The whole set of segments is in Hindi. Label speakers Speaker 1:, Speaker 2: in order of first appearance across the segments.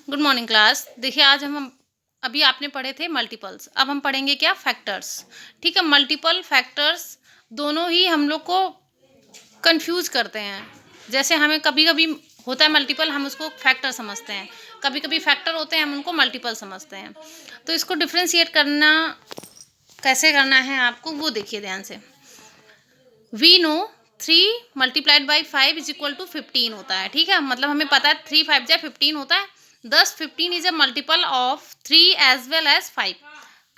Speaker 1: Good morning class. देखिए आज हम अभी आपने पढ़े थे मल्टीपल्स, अब हम पढ़ेंगे क्या, फैक्टर्स। ठीक है, मल्टीपल फैक्टर्स दोनों ही हम लोग को कंफ्यूज करते हैं। जैसे हमें कभी कभी होता है मल्टीपल, हम उसको फैक्टर समझते हैं, कभी कभी फैक्टर होते हैं हम उनको मल्टीपल समझते हैं। तो इसको डिफ्रेंशिएट करना कैसे करना है आपको वो देखिए ध्यान से। We know 3 multiplied by 5 is equal to 15 होता है। ठीक है, मतलब हमें पता है 3 5 जा 15 होता है। दस 15 is a multiple of 3 as well as 5,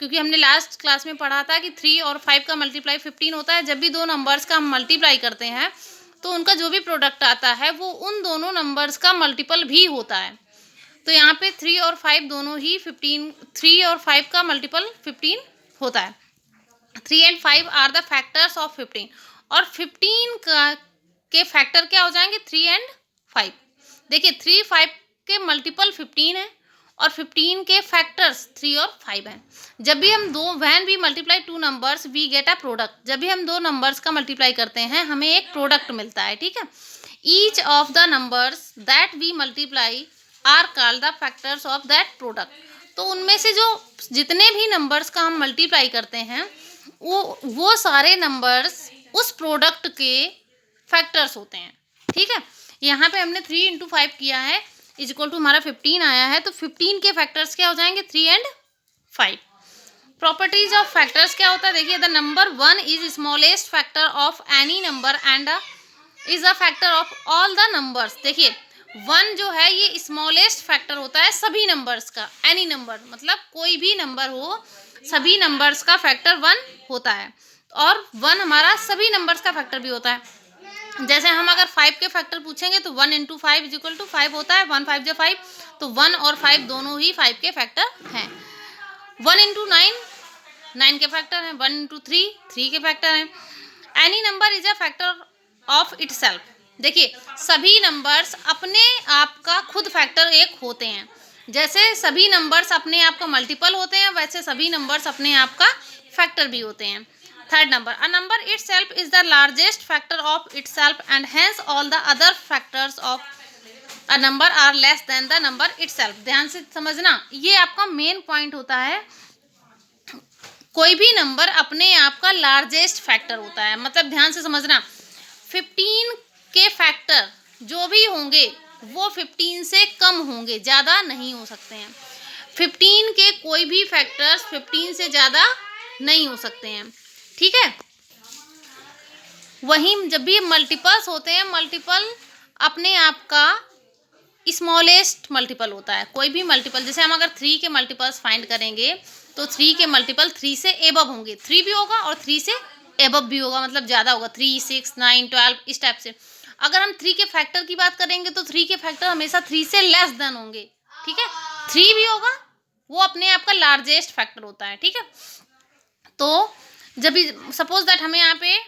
Speaker 1: क्योंकि हमने लास्ट क्लास में पढ़ा था कि 3 और 5 का मल्टीप्लाई 15 होता है। जब भी दो नंबर्स का हम मल्टीप्लाई करते हैं तो उनका जो भी प्रोडक्ट आता है वो उन दोनों नंबर्स का मल्टीपल भी होता है। तो यहाँ पे 3 और 5 दोनों ही 15, 3 और 5 का मल्टीपल 15 होता है। 3 and 5 are the factors of 15, और 15 का के फैक्टर क्या हो जाएंगे, 3 एंड 5। देखिए 3 5 के मल्टीपल 15 है और 15 के फैक्टर्स 3 और 5 हैं। जब भी हम दो when we multiply two numbers we get a product, जब भी हम दो नंबर्स का मल्टीप्लाई करते हैं हमें एक प्रोडक्ट मिलता है। ठीक है, each of the numbers that we multiply are called the factors of that product. तो उनमें से जो जितने भी नंबर्स का हम मल्टीप्लाई करते हैं वो सारे नंबर्स उस प्रोडक्ट के फैक्टर्स होते हैं। ठीक है, यहाँ पे हमने 3 इंटू 5 किया है इज इक्वल टू हमारा 15 आया है, तो 15 के फैक्टर्स क्या हो जाएंगे, 3 एंड 5। प्रॉपर्टीज ऑफ फैक्टर्स क्या होता है, देखिए the number 1 is smallest factor of any number and is a factor of all the numbers. देखिए 1 जो है ये स्मॉलेस्ट फैक्टर होता है सभी नंबर्स का, एनी नंबर मतलब कोई भी नंबर हो, सभी नंबर्स का फैक्टर 1 होता है। और 1 हमारा सभी नंबर्स का फैक्टर भी होता है। जैसे हम अगर 5 के फैक्टर पूछेंगे तो 1 इंटू 5 इज इक्वल टू 5 होता है, 1 5 जो 5, तो 1 और 5 दोनों ही 5 के फैक्टर हैं। 1 इंटू 9 9 के फैक्टर हैं, 1 इंटू 3 3 के फैक्टर हैं। Any number is a factor of itself. देखिए सभी नंबर्स अपने आप का खुद फैक्टर एक होते हैं। जैसे सभी नंबर्स अपने आप का मल्टीपल होते हैं वैसे सभी नंबर्स अपने आप का फैक्टर भी होते हैं। Third number, a number itself is the largest factor of itself and hence all the other factors of a number are less than the number itself. ध्यान से समझना, ये आपका मेन पॉइंट होता है। कोई भी नंबर अपने आप का लार्जेस्ट फैक्टर होता है, मतलब ध्यान से समझना, 15 के फैक्टर जो भी होंगे वो 15 से कम होंगे, ज़्यादा नहीं हो सकते हैं। 15 के कोई भी फैक्टर्स 15 से ज़्यादा नहीं हो सकते हैं। ठीक है, वहीं जब भी मल्टीपल्स होते हैं, मल्टीपल अपने आप का स्मॉलेस्ट मल्टीपल होता है। कोई भी मल्टीपल, जैसे हम अगर 3 के मल्टीपल्स फाइंड करेंगे तो 3 के मल्टीपल 3 से एबव होंगे, 3 भी होगा और 3 से एबव भी होगा, मतलब ज़्यादा होगा, 3 6 9 12 इस टाइप से। अगर हम 3 के फैक्टर की बात करेंगे तो 3 के फैक्टर हमेशा 3 से लेस देन होंगे। ठीक है, 3 भी होगा, वो अपने आप का लार्जेस्ट फैक्टर होता है। ठीक है, तो जब भी सपोज दैट हमें यहाँ पे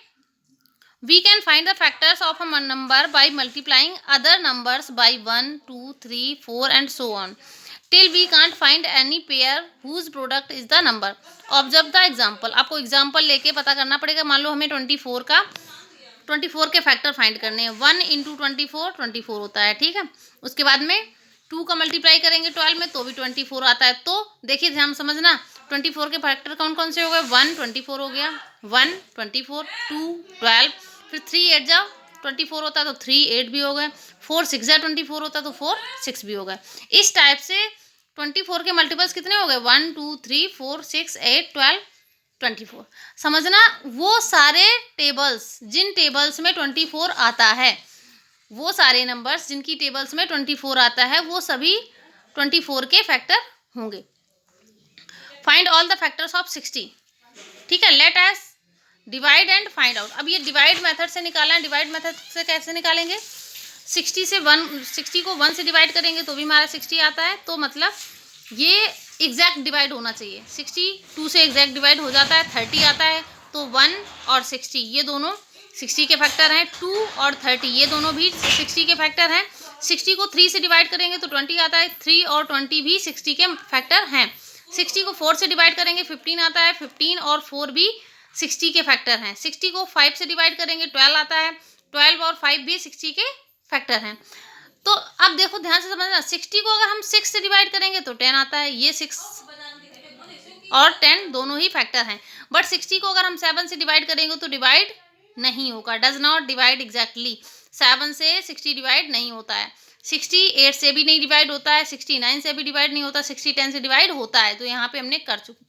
Speaker 1: we can find the factors of a number by multiplying other numbers by 1 2 3 4 and so on till we can't find any pair whose product is the number. Observe the example. आपको एग्जाम्पल लेके पता करना पड़ेगा। मान लो हमें 24 के फैक्टर फाइंड करने हैं। 1 इंटू 24 होता है। ठीक है, उसके बाद में 2 का मल्टीप्लाई करेंगे 12 में तो भी 24 आता है। तो देखिए ध्यान समझना, 24 के फैक्टर कौन कौन से हो गए, 1 24 हो गया, 1 24 2 12, फिर 3 8 जा 24 होता है तो 3 8 भी हो गए, 4 6 जा 24 होता है तो 4 6 भी हो गए। इस टाइप से 24 के मल्टीपल्स कितने हो गए, 1 2 3 4 6 8 12 24। समझना, वो सारे टेबल्स जिन टेबल्स में 24 आता है, वो सारे नंबर्स जिनकी टेबल्स में 24 आता है वो सभी 24 के फैक्टर होंगे। Find all the factors of 60। ठीक है, let us divide and find out. अब ये डिवाइड मेथड से निकालना है। डिवाइड मेथड से कैसे निकालेंगे, 60 को 1 से डिवाइड करेंगे तो भी हमारा 60 आता है, तो मतलब ये एग्जैक्ट डिवाइड होना चाहिए। 62 से एग्जैक्ट डिवाइड हो जाता है, 30 आता है, तो 1 और 60 ये दोनों 60 के फैक्टर हैं। 2 और 30 ये दोनों भी 60 के फैक्टर हैं। 60 को 3 से डिवाइड करेंगे तो 20 आता है, 3 और 20 भी 60 के फैक्टर हैं। 60 को 4 से डिवाइड करेंगे 15 आता है, 15 और 4 भी 60 के फैक्टर हैं। 60 को 5 से डिवाइड करेंगे 12 आता है, 12 और 5 भी 60 के फैक्टर हैं। तो अब देखो ध्यान से समझना, 60 को अगर हम 6 से डिवाइड करेंगे तो 10 आता है, ये 6 और 10 दोनों ही फैक्टर हैं। बट 60 को अगर हम 7 से डिवाइड करेंगे तो डिवाइड नहीं होगा, डज नॉट डिवाइड एग्जैक्टली। 7 से 60 डिवाइड नहीं होता है, 60 8 से भी नहीं डिवाइड होता है, 69 से भी डिवाइड नहीं होता, 60 10 से डिवाइड होता है। तो यहाँ पे हमने कर चुके,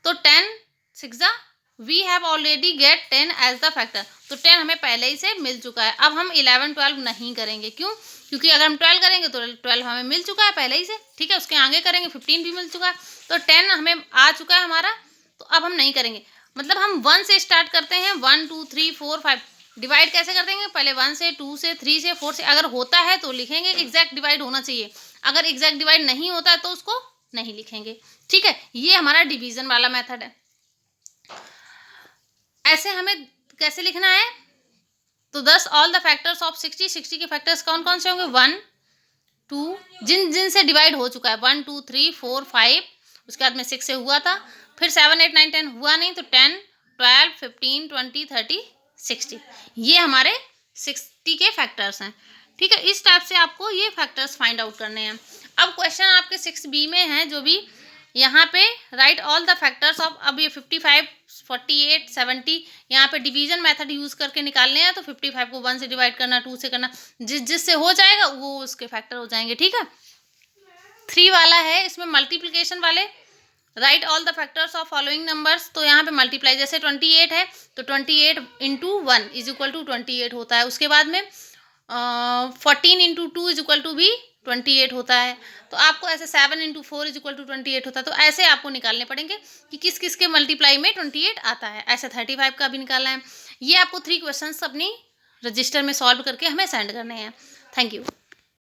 Speaker 1: तो 10 6 we have already get 10 as the factor, तो 10 हमें पहले ही से मिल चुका है। अब हम 11 12 नहीं करेंगे, क्यों? क्योंकि अगर हम 12 करेंगे तो 12 हमें मिल चुका है पहले ही से, ठीक है। उसके आगे करेंगे 15 भी मिल चुका है, तो 10 हमें आ चुका है हमारा, तो अब हम नहीं करेंगे। मतलब हम 1 से स्टार्ट करते हैं, 1 2 3 4 5 डिवाइड कैसे कर देंगे? पहले 1 से 2 से 3 से 4 से, अगर होता है तो लिखेंगे, एग्जैक्ट डिवाइड होना चाहिए। अगर एग्जैक्ट डिवाइड नहीं होता है तो उसको नहीं लिखेंगे, ठीक है। ये हमारा डिवीजन वाला मेथड है। ऐसे हमें कैसे लिखना है? तो 10 ऑल द फैक्टर्स ऑफ 60, 60 के फैक्टर्स कौन कौन से होंगे? 1 2, जिन से डिवाइड हो चुका है, 1 2 3 4 5, उसके बाद में 6 से हुआ था, फिर 7 8 9 10 हुआ नहीं, तो 10 12 15 20 30 60, ये हमारे 60 के फैक्टर्स हैं, ठीक है। इस टाइप से आपको ये फैक्टर्स फाइंड आउट करने हैं। अब क्वेश्चन आपके 6B में है, जो भी यहाँ पे right all the factors of, अब ये 55 48 70 यहाँ पे डिवीजन मेथड यूज करके निकालने हैं, तो 55 को 1 से डिवाइड करना, 2 से करना, जिससे हो जाएगा वो उसके फैक्टर हो जाएंगे, ठीक है। 3 वाला है, इसमें मल्टीप्लिकेशन वाले, right all the factors of following numbers, तो यहाँ पे मल्टीप्लाई, जैसे 28 है तो 28 इंटू 1 इज इक्वल टू 28 होता है। उसके बाद में 14 इंटू 2 इज इक्वल टू भी 28 होता है। तो आपको ऐसे 7 इंटू 4 इज इक्वल टू 28 होता है। तो ऐसे आपको निकालने पड़ेंगे कि किस किस के मल्टीप्लाई में 28 आता है। ऐसे 35 का भी निकालना है। ये आपको 3 क्वेश्चंस अपनी रजिस्टर में सॉल्व करके हमें सेंड करने हैं। Thank you.